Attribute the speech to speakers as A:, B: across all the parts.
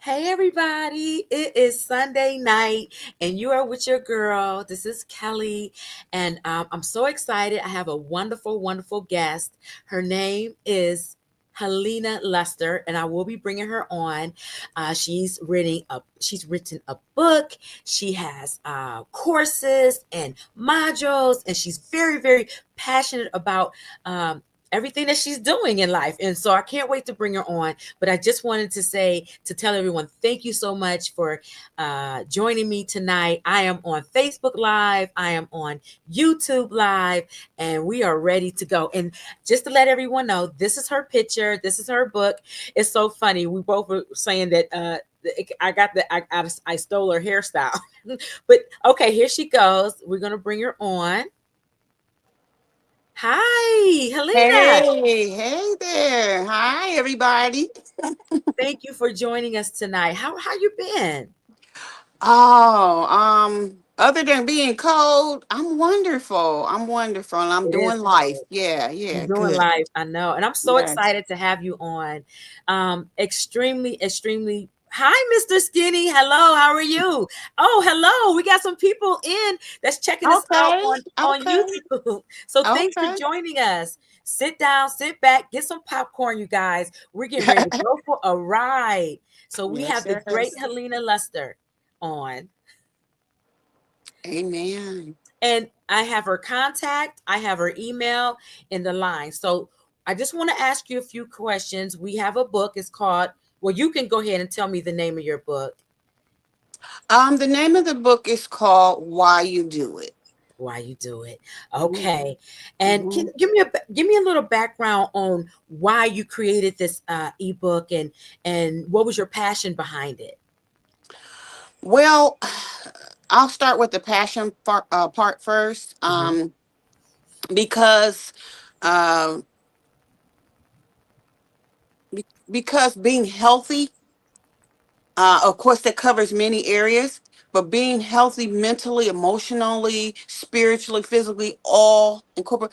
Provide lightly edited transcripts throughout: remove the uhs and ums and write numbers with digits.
A: Hey everybody, it is Sunday night and you are with your girl. This is Kelly and I'm so excited. I have a wonderful guest. Her name is Helena Luster and I will be bringing her on. She's written a book. She has courses and modules and she's very passionate about everything that she's doing in life. And so I can't wait to bring her on. But I just wanted to tell everyone, thank you so much for joining me tonight. I am on Facebook Live, I am on YouTube Live, and we are ready to go. And just to let everyone know, this is her picture, this is her book. It's so funny. We both were saying that I stole her hairstyle. But okay, here she goes. We're gonna bring her on. Hi, Helena.
B: Hey there. Hi, everybody.
A: Thank you for joining us tonight. How you been?
B: Oh, other than being cold, I'm wonderful. I'm wonderful and I'm
A: It is
B: doing life.
A: cold.
B: Yeah,
A: You're
B: yeah,
A: doing
B: good.
A: life, I know. And I'm so
B: Yes.
A: excited to have you on. Extremely. Hi, Mr. Skinny. Hello, how are you? Oh, hello. We got some people in that's checking us out
B: Okay.
A: on
B: Okay.
A: YouTube. So thanks for
B: Okay.
A: joining us. Sit down, sit back, get some popcorn, you guys. We're getting ready to go for a ride. So we
B: Yes,
A: have the great
B: yes.
A: Helena Luster on.
B: Amen.
A: And I have her contact, I have her email in the line. So I just want to ask you a few questions. We have a book. It's called, well, you can go ahead and tell me the name of your book.
B: The name of the book is called Why You Do It.
A: Why you do it.
B: Mhm,
A: Okay. And can
B: mhm.
A: give me a little background on why you created this ebook and what was your passion behind it?
B: Well, I'll start with the passion part first.
A: Mhm.
B: Because uh, because being healthy, of course, that covers many areas, but being healthy mentally, emotionally, spiritually, physically, all incorporate.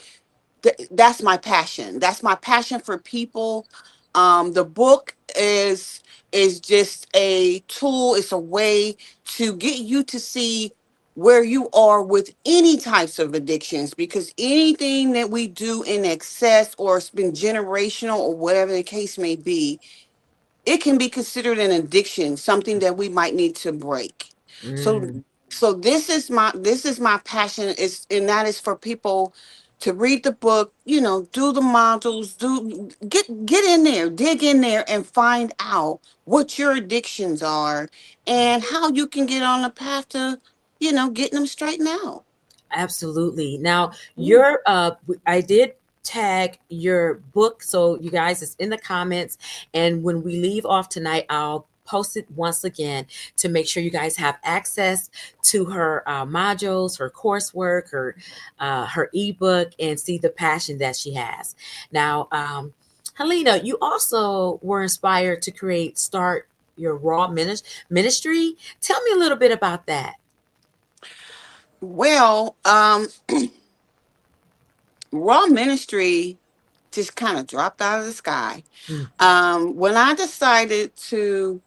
B: That's my passion. That's my passion for people. The book is just a tool. It's a way to get you to see where you are with any types of addictions, because anything that we do in excess or it's been generational or whatever the case may be, it can be considered an addiction, something that we might need to break. So
A: Mm.
B: so this is my passion, is and that is for people to read the book, do the modules, get in there, dig in there and find out what your addictions are and how you can get on the path to, getting them straightened out.
A: Absolutely. Now,
B: Mm.
A: I did tag your book, so you guys, it's in the comments. And when we leave off tonight, I'll post it once again to make sure you guys have access to her modules, her coursework, her ebook, and see the passion that she has. Now, Helena, you also were inspired to create Start Your Ministry. Tell me a little bit about that.
B: Well, raw ministry just kind of dropped out of the sky.
A: Mm.
B: When I decided to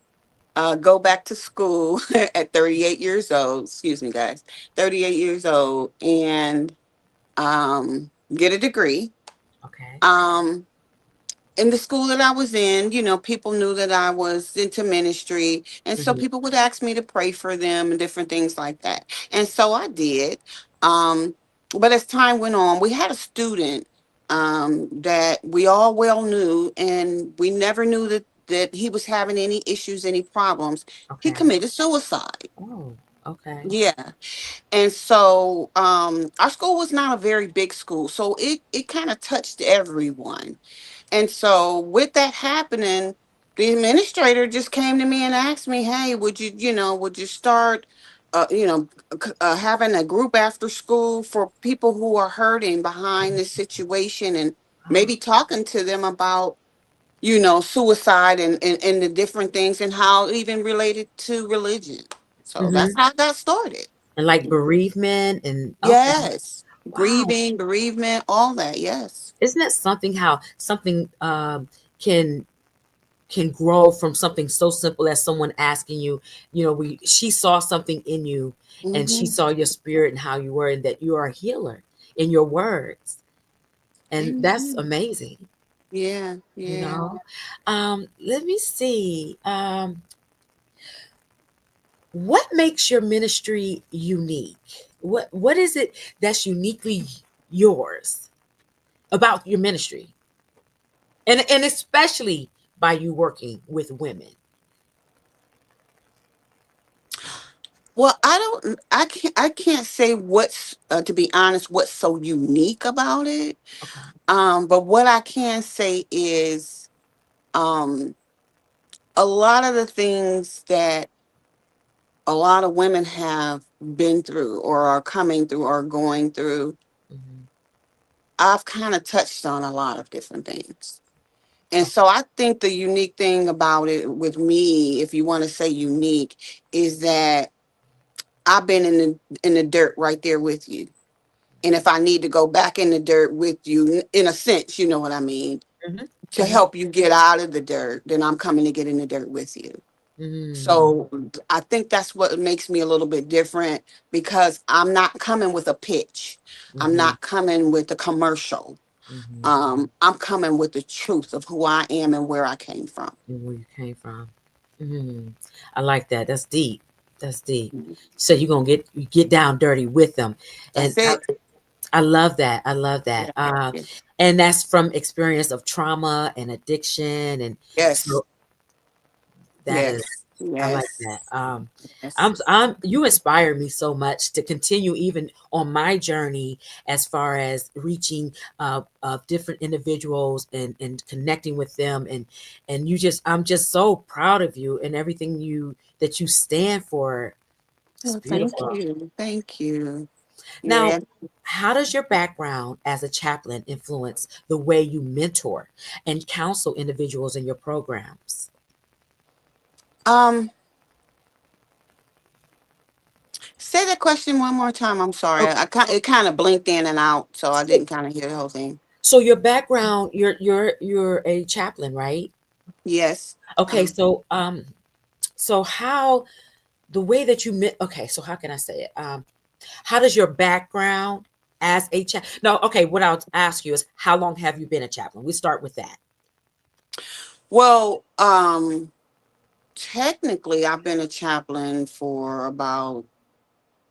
B: go back to school at 38 years old, excuse me, guys, 38 years old, and get a degree.
A: Okay.
B: Um, in the school that I was in, people knew that I was into ministry. And so
A: Mhm.
B: people would ask me to pray for them and different things like that. And so I did. Um, but as time went on, we had a student that we all well knew, and we never knew that he was having any issues, any problems. He
A: Okay.
B: committed suicide.
A: Oh, okay.
B: Yeah. And so our school was not a very big school. So it kind of touched everyone. And so with that happening, the administrator just came to me and asked me, "Hey, would you start, having a group after school for people who are hurting behind this situation, and
A: Oh,
B: maybe talking to them about, suicide and the different things and how it even related to religion." So that's
A: hmm.
B: how that started.
A: And like bereavement and okay.
B: Yes,
A: Wow.
B: grieving, bereavement, all that. Yes.
A: Isn't that something how something can can grow from something so simple as someone asking you, we she saw something in you, and she
B: Hmm.
A: saw your spirit and how you were, and that you are a healer in your words. And that's
B: Amen.
A: amazing.
B: Yeah,
A: you
B: yeah.
A: know Let me see. What makes your ministry unique? What is it that's uniquely yours about your ministry, and especially by you working with women?
B: Well, I can't say what's to be honest, what's so unique about it.
A: Okay.
B: But what I can say is, um, a lot of the things that a lot of women have been through or are coming through or going through,
A: Hmm.
B: I've kind of touched on a lot of different things. And
A: Okay.
B: so I think the unique thing about it with me, if you want to say unique, is that I've been in the dirt right there with you. And if I need to go back in the dirt with you, in a sense, you know what I mean,
A: Hmm.
B: to
A: Hmm.
B: help you get out of the dirt, then I'm coming to get in the dirt with you.
A: Hmm.
B: So I think that's what makes me a little bit different, because I'm not coming with a pitch. I'm
A: Hmm.
B: not coming with a commercial.
A: Hmm.
B: I'm coming with the truth of who I am and where I came from.
A: And where you came from. Hmm. I like that. That's deep. That's deep. So you're gonna get down dirty with them, and
B: That's it.
A: I love that. I love that.
B: Yeah. Yeah.
A: And that's from experience of trauma and addiction, and
B: Yes.
A: so that is,
B: Yes.
A: I like
B: Yes.
A: that.
B: Yes.
A: You inspire me so much to continue even on my journey as far as reaching different individuals, and connecting with them, and I'm just so proud of you and everything that you stand for. It's
B: Oh, thank
A: beautiful.
B: you. Thank you.
A: Now,
B: Yeah.
A: how does your background as a chaplain influence the way you mentor and counsel individuals in your programs?
B: Um, Say that question one more time. I'm sorry.
A: Okay.
B: It kind of blinked in and out, so I
A: So,
B: didn't kind of hear the whole thing.
A: so your background, you're a chaplain, right?
B: Yes.
A: Okay,
B: Um,
A: so how the way that okay, so how can I say it? How does your background as a no, okay, what I'll ask you is how long have you been a chaplain? We start with that.
B: well, technically, I've been a chaplain for about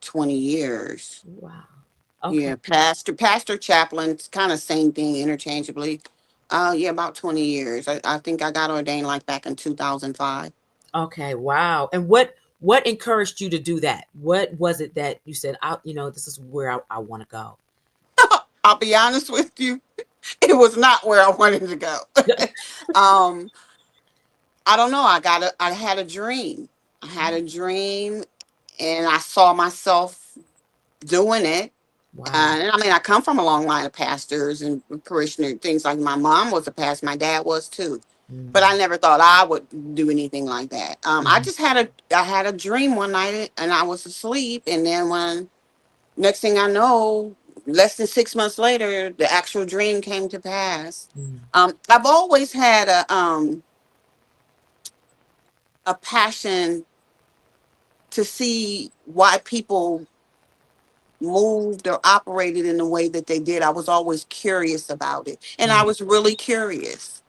B: 20 years.
A: Wow. Okay.
B: Yeah, pastor, chaplain, it's kind of same thing interchangeably. Yeah, about 20 years. I think I got ordained like back in 2005.
A: Okay, wow. And what encouraged you to do that? What was it that you said, this is where I want to go?
B: I'll be honest with you, it was not where I wanted to go. um, I don't know. I had a dream. I had a dream, and I saw myself doing it.
A: Wow.
B: And I mean, I come from a long line of pastors and parishioners, things like my mom was a pastor, my dad was too. But I
A: Mhm.
B: never thought I would do anything like that.
A: Mhm.
B: I had a dream one night, and I was asleep, and then when next thing I know, less than 6 months later, the actual dream came to pass.
A: Mhm.
B: I've always had a passion to see why people moved or operated in the way that they did. I was always curious about it. And I
A: Mhm.
B: was really curious,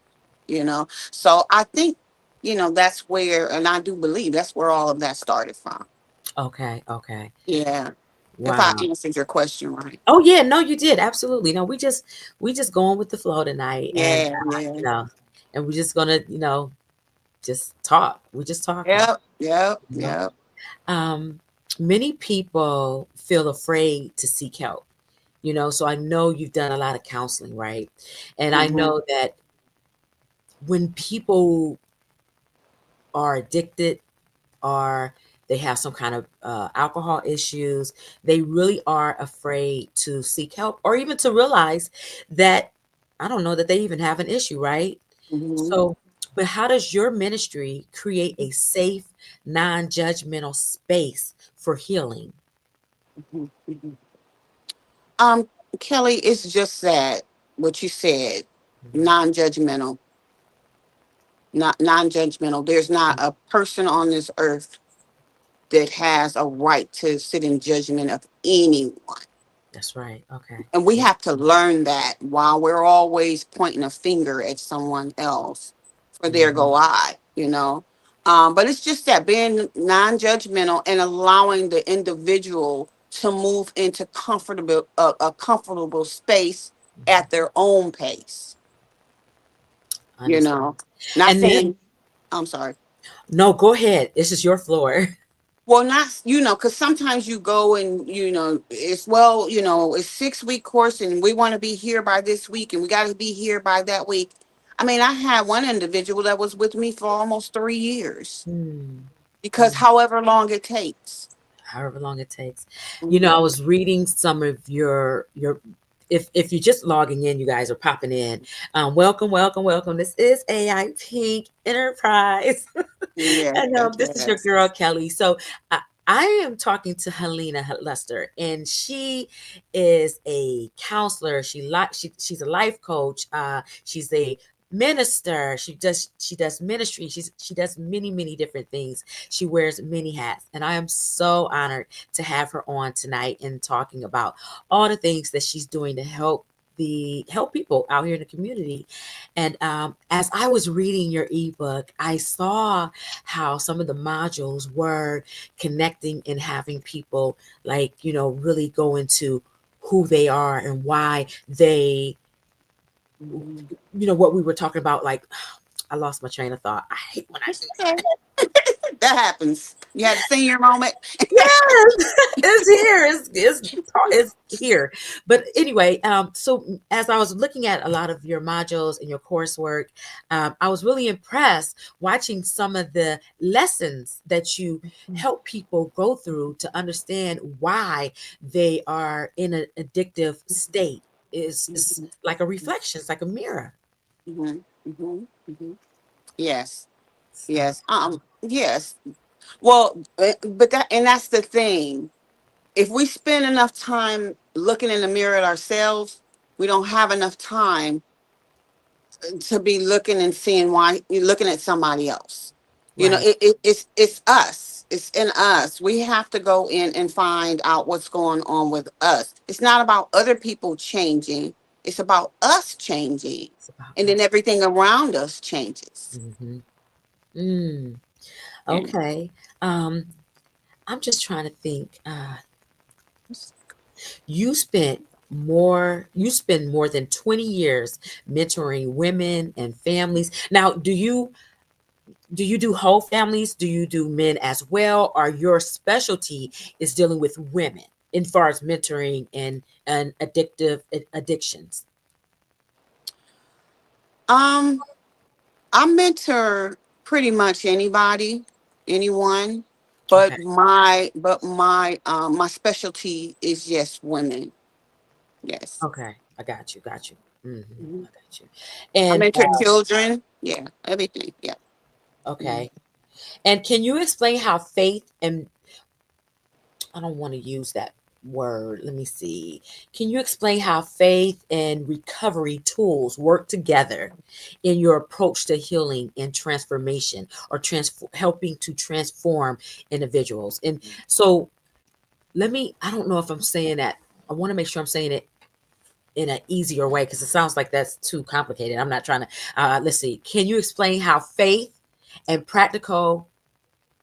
B: you know. So I think, that's where, and I do believe that's where all of that started from.
A: Okay, okay.
B: Yeah. If I
A: Wow.
B: answered your question right.
A: Oh yeah, no, you did. Absolutely. No, we just going with the flow tonight, and
B: Yeah, yeah.
A: and we're just gonna, just talk. We're just talking.
B: Yep, yep,
A: You know?
B: yep.
A: Um, Many people feel afraid to seek help. So I know you've done a lot of counseling, right? And I
B: Hmm.
A: know that when people are addicted, or they have some kind of alcohol issues, they really are afraid to seek help, or even to realize that, I don't know, that they even have an issue, right?
B: Hmm.
A: So, but how does your ministry create a safe, non judgmental space for healing?
B: Hmm. Um, Kelly, it's just that what you said,
A: Mhm.
B: non-judgmental. not non-judgmental. There's not a person on this earth that has a right to sit in judgment of anyone.
A: That's right. Okay.
B: And we
A: Yeah.
B: have to learn that while we're always pointing a finger at someone else. For there
A: Hmm.
B: go I, you know. But it's just that being non-judgmental and allowing the individual to move into comfortable a comfortable space at
A: Hmm.
B: their own pace, you
A: Understand.
B: know. Not
A: And then,
B: saying I'm sorry.
A: no, go ahead. This is your floor.
B: Well, not, because sometimes you go and, it's, well, it's 6 week course and we want to be here by this week and we got to be here by that week. I mean, I had one individual that was with me for almost 3 years
A: Hmm.
B: because
A: Hmm.
B: however long it takes.
A: However long it takes.
B: Hmm.
A: I was reading some of your if you're just logging in, you guys are popping in. Welcome, welcome, welcome. This is AI Pink Enterprise.
B: Yes,
A: And
B: yes,
A: this is your
B: yes.
A: girl Kelly. So I am talking to Helena Luster, and she is a counselor. She's a life coach. She's a minister. She does ministry. She does many different things. She wears many hats, and I am so honored to have her on tonight and talking about all the things that she's doing to help people out here in the community. And as I was reading your ebook, I saw how some of the modules were connecting and having people, like, really go into who they are and why they,
B: Mhm.
A: what we were talking about. Like, I lost my train of thought. I hate when I
B: It's
A: do
B: okay.
A: that.
B: That happens. You had a senior moment.
A: Yes, it's here. It's here. But anyway, so as I was looking at a lot of your modules and your coursework, I was really impressed watching some of the lessons that you help people go through to understand why they are in an addictive state. Is like a reflection. It's like a mirror.
B: Hmm. Hmm. Hmm. Yes,
A: So,
B: yes, yes. Well, but that's the thing. If we spend enough time looking in the mirror at ourselves, we don't have enough time to be looking and seeing why you're looking at somebody else.
A: right.
B: It's us. It's in us. We have to go in and find out what's going on with us. It's not about other people changing. It's about us changing,
A: It's about
B: and then
A: us.
B: everything around us changes.
A: Hmm. Mm,
B: You know.
A: okay. I'm just trying to think. You spend more than 20 years mentoring women and families. Now, do you do whole families? Do you do men as well? Or your specialty is dealing with women in far as mentoring and addictions?
B: Um, I mentor pretty much anybody, anyone,
A: Okay.
B: but my specialty is yes, women. Yes.
A: Okay. I got you.
B: Mhm.
A: I got you.
B: I
A: And
B: mentor children. Yeah, everything. Yeah. Mhm.
A: okay. And can you explain how faith and I don't want to use that word. Let me see. Can you explain how faith and recovery tools work together in your approach to healing and transformation, or helping to transform individuals? And so, I don't know if I'm saying that. I want to make sure I'm saying it in an easier way, because it sounds like that's too complicated. I'm not trying to, let's see. Can you explain how faith and practical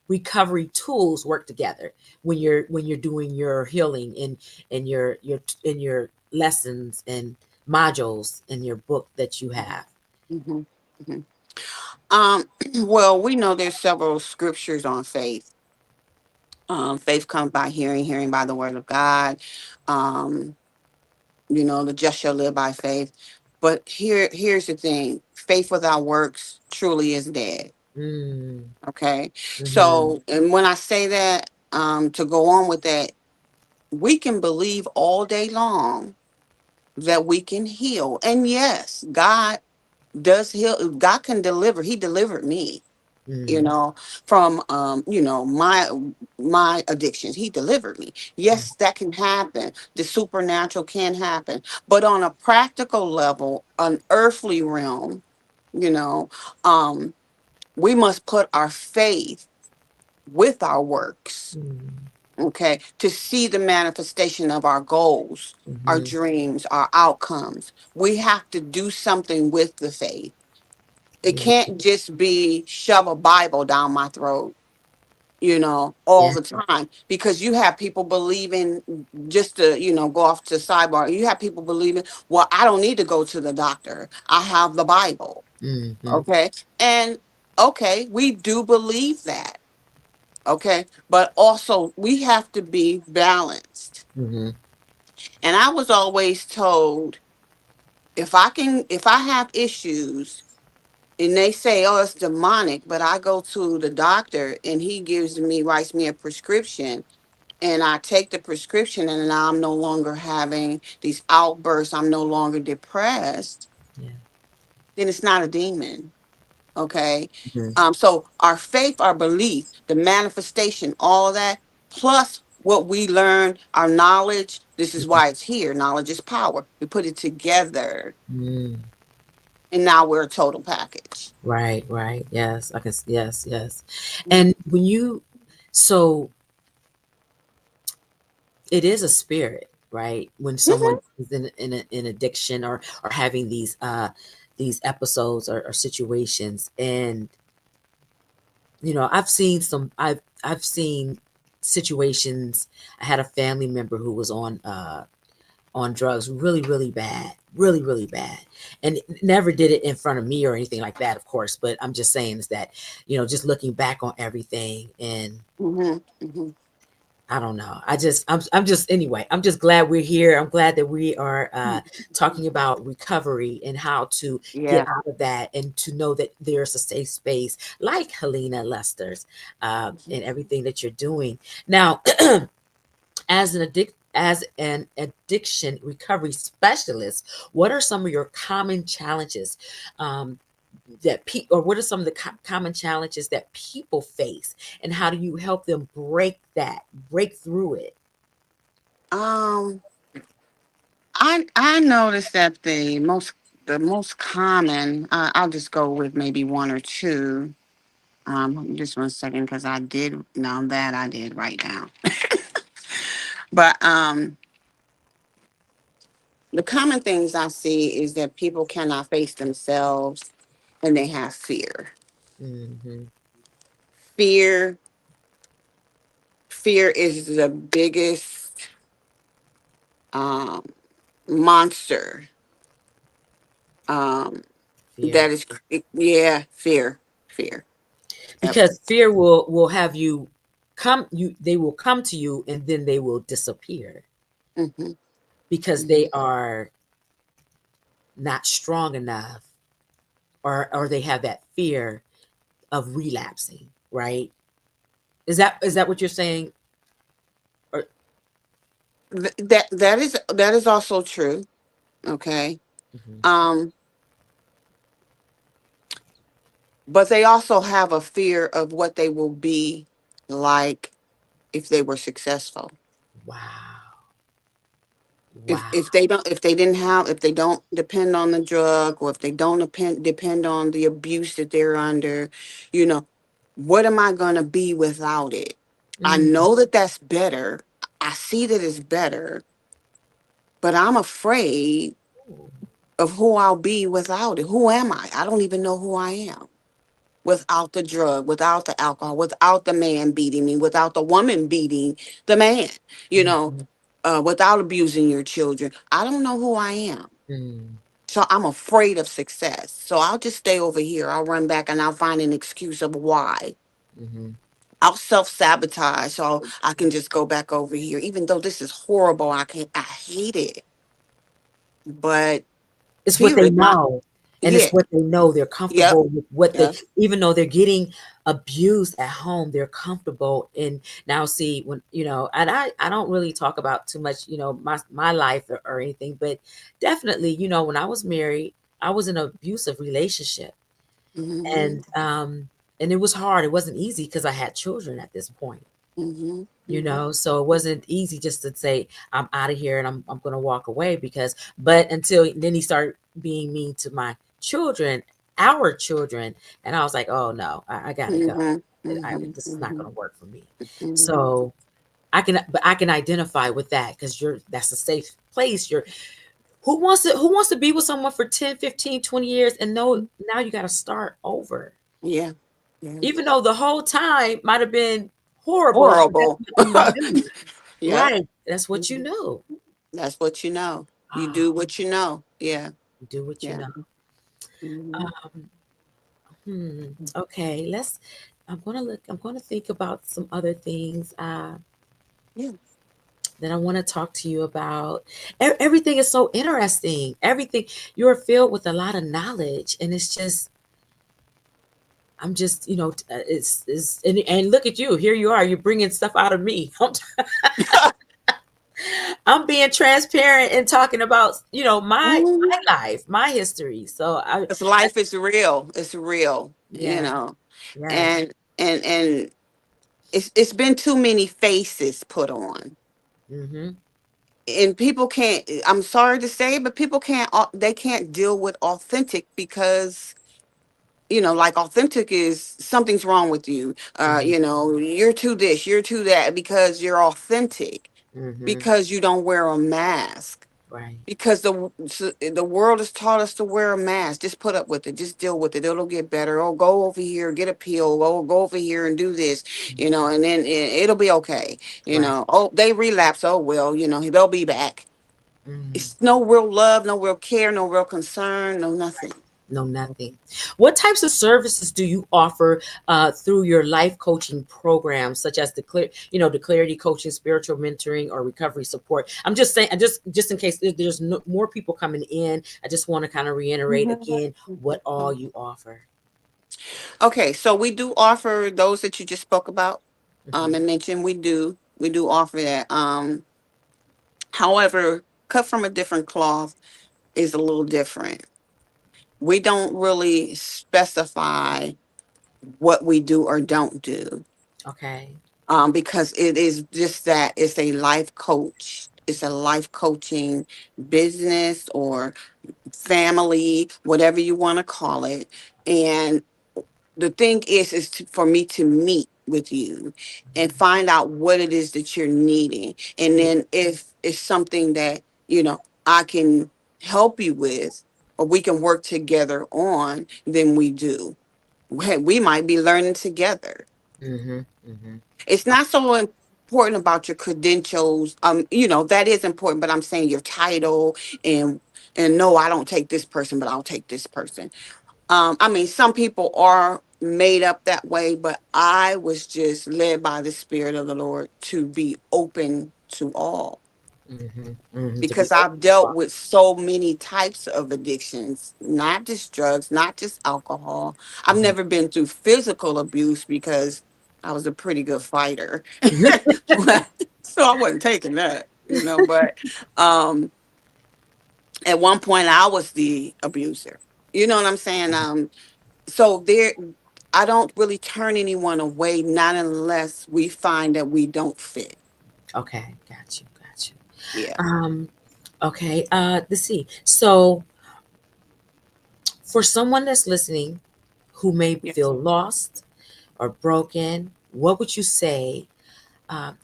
A: recovery tools work together when you're doing your healing and your lessons and modules in your book that you have?
B: Mhm. Mhm. Um, well, we know there's several scriptures on faith. Faith comes by hearing, hearing by the word of God. Um, the just shall live by faith. But here's the thing: faith without works truly is dead.
A: Mm,
B: Okay.
A: mm-hmm,
B: So, and when I say that, to go on with that, we can believe all day long that we can heal. And yes, God does heal. God can deliver. He delivered me, you
A: mm,
B: know, from my addictions. He delivered me. Yes, that can happen. The supernatural can happen. But on a practical level, an earthly realm, you know, um, we must put our faith with our works,
A: Mm,
B: okay, to see the manifestation of our goals, our
A: mhm.
B: dreams, our outcomes. We have to do something with the faith. It
A: Yeah.
B: can't just be shove a Bible down my throat, all
A: Yeah.
B: the time, because you have people believing, just to, go off to sidebar, you have people believing, well, I don't need to go to the doctor. I have the Bible.
A: Mhm.
B: Okay. And okay, we do believe that. Okay. But also we have to be balanced.
A: Mhm.
B: And I was always told, if I have issues and they say, oh, it's demonic, but I go to the doctor and he writes me a prescription, and I take the prescription, and now I'm no longer having these outbursts, I'm no longer depressed,
A: Yeah.
B: then it's not a demon. Okay.
A: Mhm.
B: So our faith, our belief, the manifestation, all of that, plus what we learn, our knowledge, this is why it's here. Knowledge is power. We put it together,
A: Mm.
B: and now we're a total package.
A: Right, right. Yes, I can yes, yes. And when you so it is a spirit, right? When someone
B: Mhm.
A: is in addiction or having these episodes or situations. And I've seen situations. I had a family member who was on drugs really, really bad, really, really bad. And never did it in front of me or anything like that, of course. But I'm just saying is that, just looking back on everything, and
B: Mhm. Mhm.
A: I don't know. I'm just anyway. I'm just glad we're here. I'm glad that we are talking about recovery and how to get
B: Yeah.
A: out of that, and to know that there's a safe space like Helena Luster's, and everything that you're doing now. As an addiction recovery specialist, what are some of your common challenges, um, or what are some of the common challenges that people face, and how do you help them break through it?
B: Um, I noticed that the most common, I'll just go with maybe one or two. Just 1 second, because I did, now that I did write down. But the common things I see is that people cannot face themselves, and they have fear.
A: Hmm.
B: Fear, fear is the biggest um, monster. Um,
A: Fear.
B: that is, yeah, fear. Yep.
A: Because fear will have you they will come to you, and then they will disappear
B: Hmm.
A: because they
B: Hmm.
A: are not strong enough, or they have that fear of relapsing, right? Is that what you're saying? Or
B: That is also true. Okay.
A: mhm.
B: Um, but they also have a fear of what they will be like if they were successful.
A: Wow.
B: If
A: Wow.
B: they don't, if they don't depend on the drug, or if they don't depend on the abuse that they're under, you know what am I going to be without it? I
A: Mm.
B: know that that's better. I see that it's better, but I'm afraid of who I'll be without it. Who am I don't even know who I am without the drug, without the alcohol, without the man beating me, without the woman beating the man, you know,
A: Mhm.
B: without abusing your children. I don't know who I am.
A: Mm.
B: So I'm afraid of success. So I'll just stay over here. I'll run back and I'll find an excuse of why.
A: Mhm.
B: I'll self sabotage so I can just go back over here. Even though this is horrible, I hate it. But
A: It's what
B: fear
A: they
B: is my,
A: know, and it's
B: yeah,
A: what they know. They're
B: yep,
A: comfortable with what they,
B: yep.
A: even though they're getting abused at home, they're comfortable in. Now, see, when and I don't really talk about too much, my life or anything, but definitely, when I was married, I was in an abusive relationship,
B: Hmm.
A: and it was hard. It wasn't easy because I had children at this point.
B: Hmm. Hmm.
A: So it wasn't easy just to say I'm out of here and I'm going to walk away, because but until then he started being mean to my children, our children. And I was like, oh no, I gotta go.
B: Mhm.
A: I
B: Mhm.
A: This is not
B: Mhm.
A: gonna work for me.
B: Mhm.
A: So but I can identify with that because that's a safe place. Who wants to be with someone for 10, 15, 20 years and know now you gotta start over.
B: Yeah. Yeah.
A: Even though the whole time might have been horrible, but that's
B: Horrible.
A: what you knew.
B: Yep.
A: Right. That's what you
B: Mhm.
A: knew.
B: That's what you know. You
A: Ah,
B: do what you know. Yeah.
A: you do what you
B: Yeah.
A: know.
B: Mhm.
A: Um, okay, I'm gonna think about some other things
B: Yeah.
A: that I want to talk to you about. Everything is so interesting. Everything you're filled with a lot of knowledge, and it's just I'm just it's and look at you. Here you are. You're bringing stuff out of me. I'm being transparent and talking about
B: Mhm.
A: my life, my history. So
B: Because life is real. It's real, you
A: yes,
B: know.
A: yes.
B: And it's been too many faces put on.
A: Mm-hmm.
B: And people can't, I'm sorry to say, but people can't they can't deal with authentic because like authentic is something's wrong with you.
A: Mm-hmm.
B: You're too this, you're too that because you're authentic,
A: Mm-hmm.
B: because you don't wear a mask.
A: Right.
B: Because the world has taught us to wear a mask. Just put up with it. Just deal with it. It'll get better. Oh, go over here, get a pill. Oh, go over here and do this. And then it'll be okay.
A: Right.
B: Oh, they relapse. Oh well, they'll be back.
A: Mm.
B: It's no real love, no real care, no real concern, no nothing.
A: No, nothing. What types of services do you offer through your life coaching programs, such as the clarity coaching, spiritual mentoring, or recovery support? I'm just saying, just in case there's more people coming in, I just want to kind of reiterate again what all you offer.
B: Okay, so we do offer those that you just spoke about,
A: Hmm.
B: and mentioned. We do offer that. However, cut from a different cloth is a little different. We don't really specify what we do or don't do,
A: Okay.
B: because it is just that it's a life coach. It's a life coaching business or family, whatever you want to call it. And the thing is for me to meet with you and find out what it is that you're needing. And then if it's something that, I can help you with or we can work together on, then we do. We might be learning together.
A: Mm-hmm. Mm-hmm.
B: It's not so important about your credentials. That is important, but I'm saying your title and no, I don't take this person, but I'll take this person. I mean, some people are made up that way, but I was just led by the Spirit of the Lord to be open to all,
A: Mm-hmm. Mm-hmm. To be
B: because
A: open
B: I've
A: to
B: dealt
A: all.
B: with so many types of addictions, not just drugs, not just alcohol. I've
A: Mhm.
B: never been through physical abuse because I was a pretty good fighter. So I wasn't taking that, but um, at one point I was the abuser. You know what I'm saying? So I don't really turn anyone away, not unless we find that we don't fit.
A: Okay, got you, got you.
B: Yeah.
A: Okay, let's see. So for someone that's listening who may
B: Yes.
A: feel lost or broken, what would you say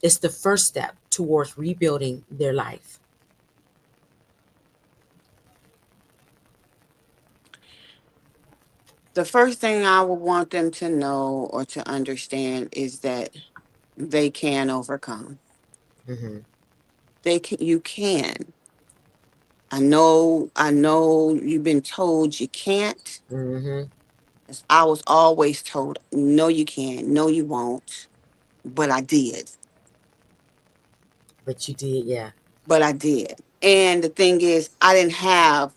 A: is the first step towards rebuilding their life?
B: The first thing I would want them to know or to understand is that they can overcome.
A: Mm-hmm.
B: They can. You can. I know you've been told you can't.
A: Mm-hmm.
B: I was always told, no, you can't, no, you won't. But I did.
A: But you did, yeah.
B: But I did. And the thing is, I didn't have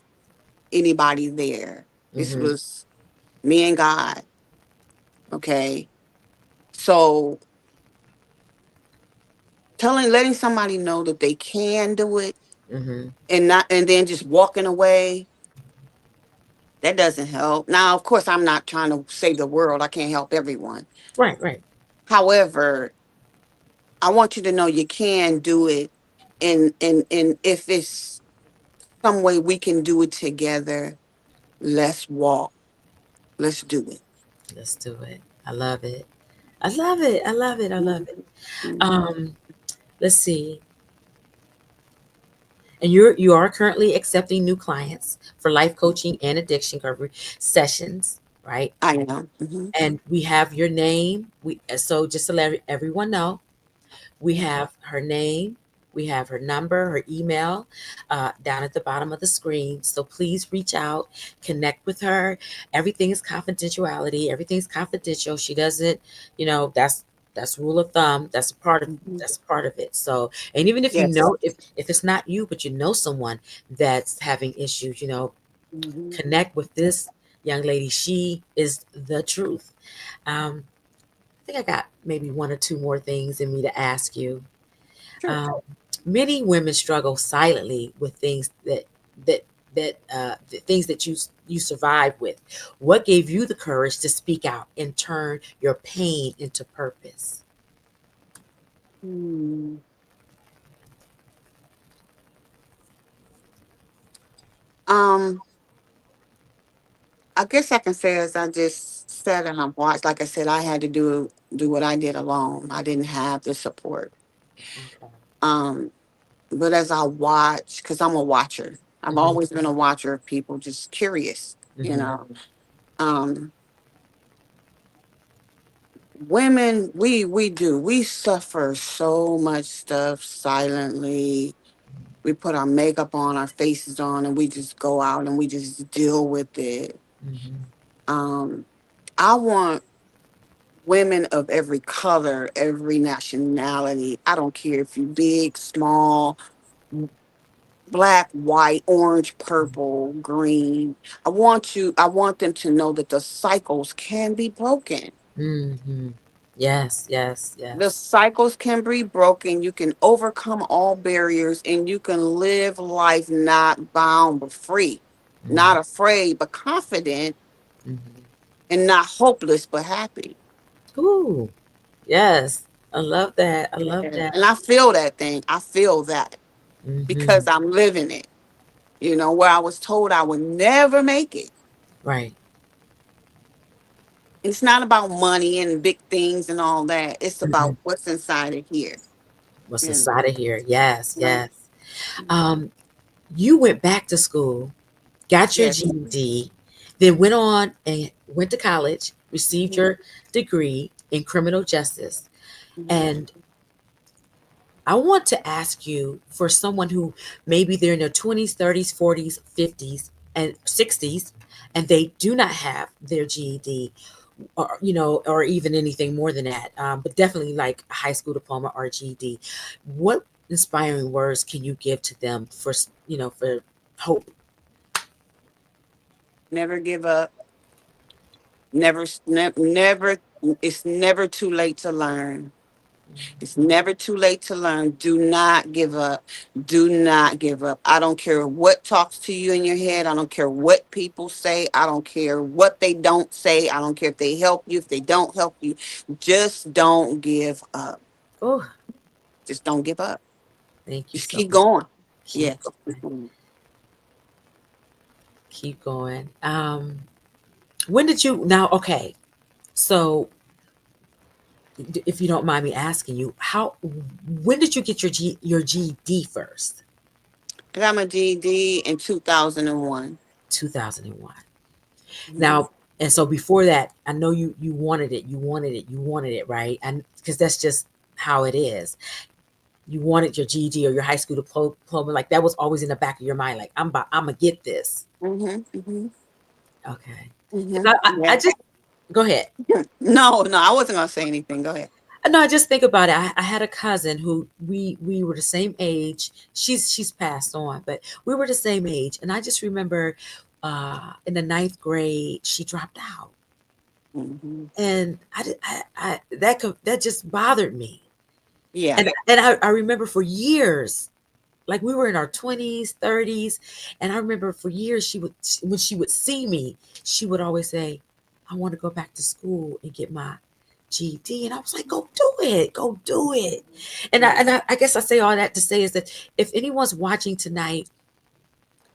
B: anybody there. This
A: Mm-hmm.
B: was me and God. Okay. So letting somebody know that they can do it,
A: Mm-hmm.
B: and then just walking away, that doesn't help. Now, of course, I'm not trying to save the world. I can't help everyone.
A: Right, right.
B: However, I want you to know you can do it. And if it's some way we can do it together, let's walk. Let's do it.
A: Let's do it. I love it. I love it. I love it. I love it.
B: Mhm.
A: Um, let's see. And you are currently accepting new clients for life coaching and addiction recovery sessions, right?
B: I am. Hmm.
A: And we have your name. We so just to let everyone know, we have her name, we have her number, her email, down at the bottom of the screen. So please reach out, connect with her. Everything is confidentiality. Everything's confidential. She doesn't, that's rule of thumb.
B: Hmm.
A: That's part of it. So, and even if you
B: Yes.
A: know if it's not you, but you know someone that's having issues,
B: Hmm.
A: connect with this young lady. She is the truth. I think I got maybe one or two more things in me to ask you.
B: Sure.
A: Um, Many women struggle silently with things that the things that you survive with. What gave you the courage to speak out and turn your pain into purpose?
B: Hmm. Um, I guess I can say as I just said and I've watched, like I said, I had to do what I did alone. I didn't have the support.
A: Okay.
B: Um, but as I watch, because I'm a watcher, I've
A: Hmm.
B: always been a watcher of people, just curious, you
A: Hmm.
B: know. Um, Women, we suffer so much stuff silently. We put our makeup on, our faces on, and we just go out and we just deal with it.
A: Hmm.
B: Um, I want women of every color, every nationality. I don't care if you're big, small, black, white, orange, purple, green. I want them to know that the cycles can be broken.
A: Hmm. Yes, yes,
B: The
A: yes.
B: cycles can be broken. You can overcome all barriers and you can live life not bound but free,
A: Hmm.
B: not afraid but confident,
A: Hmm.
B: and not hopeless but happy.
A: Ooh, yes. I love that. I love
B: Yeah.
A: that.
B: And I feel that thing. I feel that
A: Hmm.
B: because I'm living it. Where I was told I would never make it.
A: Right.
B: It's not about money and big things and all that. It's
A: Hmm.
B: about what's inside of here.
A: What's
B: You know.
A: inside of here? Yes,
B: Right.
A: yes. Um, you went back to school, got your
B: Yes.
A: GED, then went on and went to college, received
B: Mhm.
A: your degree in criminal justice.
B: Mhm.
A: And I want to ask you, for someone who maybe they're in their 20s, 30s, 40s, 50s, and 60s, and they do not have their GED, or even anything more than that, but definitely like a high school diploma or GED. What inspiring words can you give to them for hope?
B: Never give up. Never. It's never too late to learn. It's never too late to learn. Do not give up. Do not give up. I don't care what talks to you in your head. I don't care what people say. I don't care what they don't say. I don't care if they help you, if they don't help you. Just don't give up.
A: Oh,
B: Just don't give up.
A: thank you
B: Just
A: so
B: keep
A: much.
B: going.
A: Keep
B: Yes.
A: going. Keep going. When did you now? Okay, so if you don't mind me asking you, how when did you get your GED first?
B: I got my GED in 2001.
A: 2001.
B: Mhm.
A: Now, and so before that, I know you wanted it, you wanted it, you wanted it, right? And because that's just how it is. You wanted your GED or your high school diploma, like that was always in the back of your mind, like I'm gonna get this.
B: Mhm. Mhm.
A: Okay. 'Cause
B: Mhm.
A: I
B: Yeah.
A: just go ahead.
B: No, no, I wasn't gonna say anything. Go ahead.
A: No, I just think about it. I had a cousin who we were the same age. She's passed on, but we were the same age, and I just remember in the ninth grade she dropped out,
B: Mhm.
A: and that just bothered me.
B: Yeah.
A: And I remember for years, like we were in our 20s, 30s, and I remember for years when she would see me, she would always say, "I want to go back to school and get my GED." And I was like, "Go do it, go do it." And I guess I say all that to say is that if anyone's watching tonight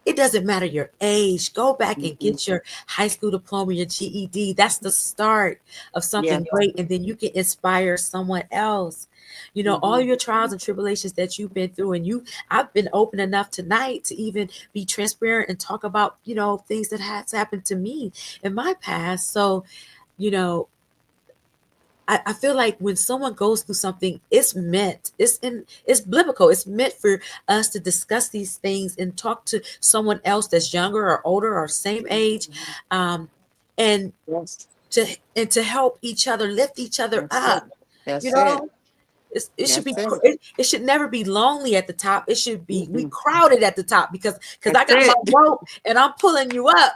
A: It doesn't matter your age. Go back and
B: Mhm.
A: get your high school diploma, your GED. That's the start of
B: Yes.
A: something great. And then you can inspire someone else. You know, all
B: Hmm.
A: your trials and tribulations that you've been through, and I've been open enough tonight to even be transparent and talk about, things that has happened to me in my past. So, you know, I feel like when someone goes through something, it's biblical. It's meant for us to discuss these things and talk to someone else that's younger or older or same age, um, and
B: Yes.
A: to and to help each other, lift each other
B: That's
A: up.
B: it.
A: You
B: That's it.
A: know, it should
B: That's
A: be
B: it.
A: it should never be lonely at the top. It should be we
B: Mm-mm.
A: crowded at the top because
B: That's
A: I got my
B: it.
A: rope and I'm pulling you up.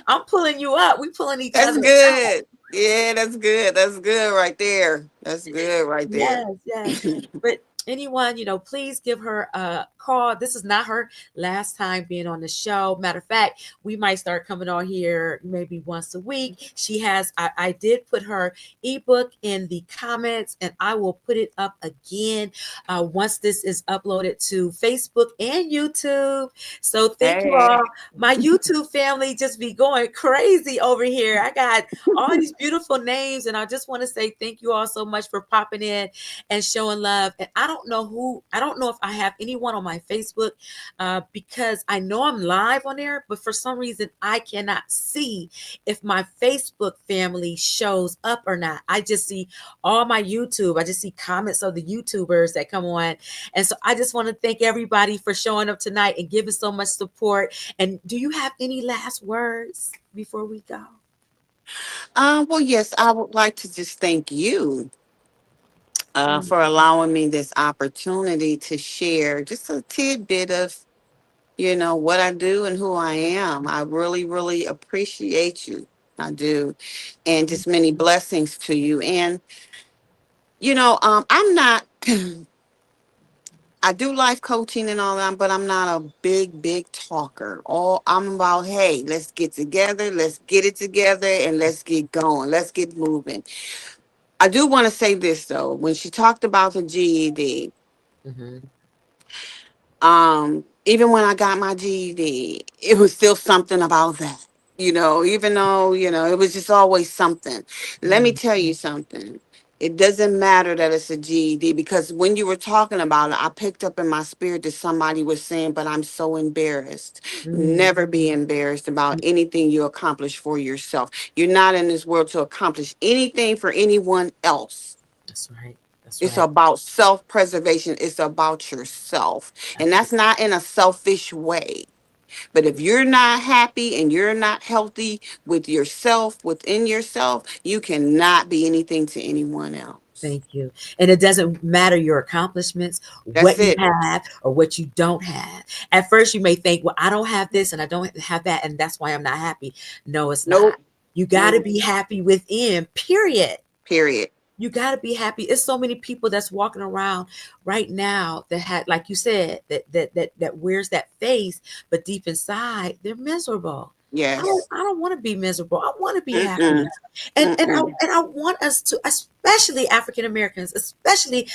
A: I'm pulling you up. We pulling each
B: That's
A: other.
B: good. Yeah, that's good. That's good right there. That's good right there.
A: Yes, yes. But anyone, please give her a call. This is not her last time being on the show. Matter of fact, we might start coming on here maybe once a week. I did put her ebook in the comments and I will put it up again once this is uploaded to Facebook and YouTube. So thank you
B: Hey.
A: all. My YouTube family just be going crazy over here. I got all these beautiful names. And I just want to say thank you all so much for popping in and showing love. And I don't know if I have anyone on my Facebook because I know I'm live on there, but for some reason I cannot see if my Facebook family shows up or not. I just see all my YouTube. I just see comments of the YouTubers that come on. And so I just want to thank everybody for showing up tonight and giving so much support. And do you have any last words before we go?
B: Well, yes, I would like to just thank you
A: Mm.
B: for allowing me this opportunity to share just a tidbit of, what I do and who I am. I really, really appreciate you. I do. And just many blessings to you. And, I'm not. I do life coaching and all that, but I'm not a big, big talker. All I'm about, hey, let's get together, let's get it together, and let's get going, let's get moving. I do want to say this though. When she talked about the GED,
A: Mm-hmm.
B: even when I got my GED, it was still something about that. Even though, it was just always something. Let me
A: Mm-hmm.
B: tell you something. It doesn't matter that it's a GED because when you were talking about it, I picked up in my spirit that somebody was saying, but I'm so embarrassed.
A: Mm-hmm.
B: Never be embarrassed about anything you accomplish for yourself. You're not in this world to accomplish anything for anyone else.
A: That's right. That's
B: It's
A: right.
B: about self preservation. It's about yourself. And that's
A: Absolutely.
B: not in a selfish way. But if you're not happy and you're not healthy with yourself, within yourself, you cannot be anything to anyone else.
A: Thank you. And it doesn't matter your accomplishments,
B: That's
A: what you
B: it.
A: have or what you don't have. At first, you may think, well, I don't have this and I don't have that, and that's why I'm not happy. No, it's not.
B: Nope.
A: You got to
B: Nope.
A: be happy within, period.
B: Period.
A: You got to be happy. It's so many people that's walking around right now that had, like you said, that wears that face, but deep inside they're miserable.
B: Yes.
A: I don't want to be miserable. I want to be happy.
B: Mm-mm.
A: And
B: Mm-mm.
A: I want us to, especially African Americans, especially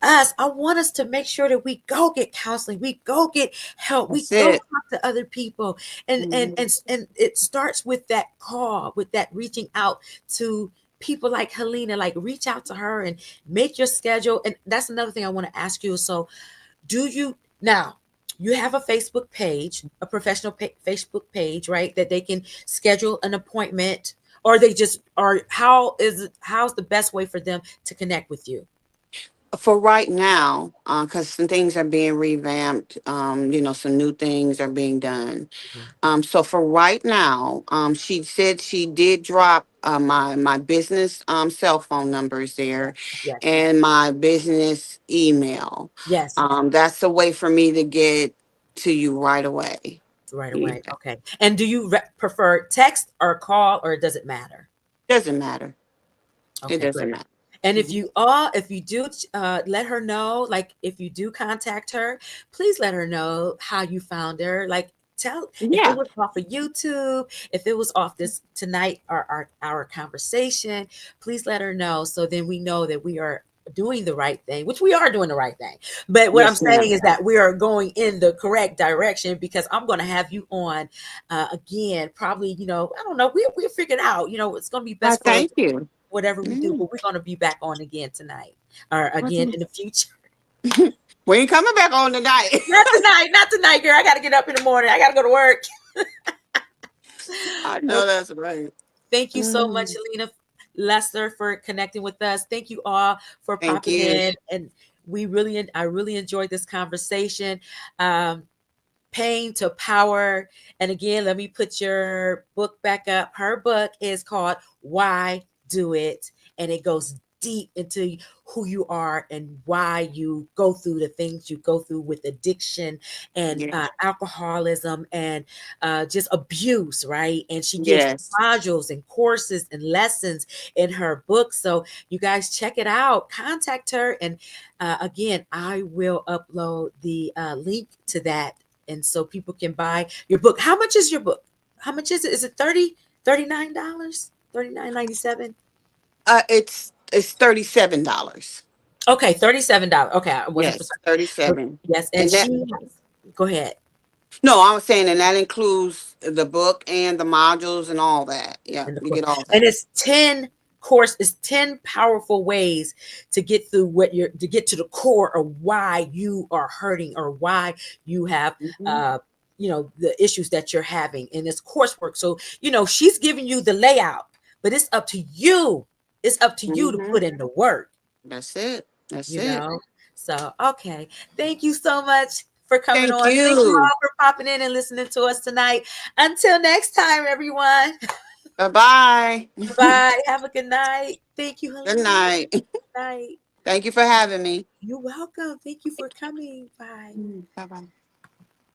A: us, I want us to make sure that we go get counseling, we go get help, we
B: That's
A: go
B: it.
A: talk to other people. And it starts with that call, with that reaching out to people like Helena, like reach out to her and make your schedule. And that's another thing I want to ask you. So, do you now? You have a Facebook page, a professional Facebook page, right? That they can schedule an appointment, or they just or how's the best way for them to connect with you?
B: For right now, because some things are being revamped, some new things are being done. So for right now, she said she did drop my business cell phone numbers there,
A: Yes,
B: and my business email.
A: yes,
B: That's a way for me to get to you right away.
A: right
B: Yeah.
A: away. Okay. And do you prefer text or call, or does it matter?
B: Doesn't matter. It
A: Okay,
B: doesn't
A: great.
B: matter.
A: And
B: Mhm.
A: if you do, let her know, like if you do contact her, please let her know how you found her. Like tell if it
B: Yeah.
A: was off of YouTube, if it was off this tonight or our conversation, please let her know so then we know that we are doing the right thing, which we are doing the right thing. But what I'm
B: Yes,
A: saying
B: ma'am.
A: is that we are going in the correct direction, because I'm going to have you on again, probably, I don't know, we'll figure it out. It's going to be
B: I
A: best for
B: thank you.
A: whatever we do,
B: Mm.
A: but we're going to be back on again tonight or again
B: Okay.
A: in the future.
B: We ain't coming back on tonight.
A: Not tonight, girl. I got to get up in the morning. I got to go to work.
B: I know that's right.
A: Thank you so much,
B: Mm.
A: Helena Luster, for connecting with us. Thank you all for
B: Thank
A: popping
B: you.
A: in, and I really enjoyed this conversation. Um, Pain to Power. And again, let me put your book back up. Her book is called Why Do It? And it goes deep into who you are and why you go through the things you go through with addiction and
B: Yes.
A: alcoholism and just abuse, right? And she gives
B: Yes.
A: modules and courses and lessons in her book. So you guys check it out, contact her. And again, I will upload the link to that, and so people can buy your book. How much is your book? How much is it? Is it $39? $39.97?
B: It's $37.
A: Okay, $37. Okay, I wasn't for
B: Yes,
A: certain. But
B: 37.
A: yes, and
B: And that
A: she go ahead.
B: no, I was saying, and that includes the book and the modules and all that. Yeah,
A: And the
B: you
A: course.
B: get all
A: And
B: that.
A: it's 10 powerful ways to get through to get to the core of why you are hurting or why you have
B: Hmm.
A: uh the issues that you're having in this coursework. So, she's giving you the layout, but it's up to you. It's up to you to
B: Hmm.
A: put in the work,
B: That's it. That's
A: you
B: it.
A: know. So, okay. Thank you so much for coming
B: Thank
A: on. Thank you
B: you.
A: all for popping in and listening to us tonight. Until next time, everyone.
B: Bye bye.
A: Bye. Have a good night. Thank you,
B: Good
A: Helena.
B: night.
A: Night.
B: Thank you for having me.
A: You're welcome. Thank you for coming. Bye.
B: Bye bye.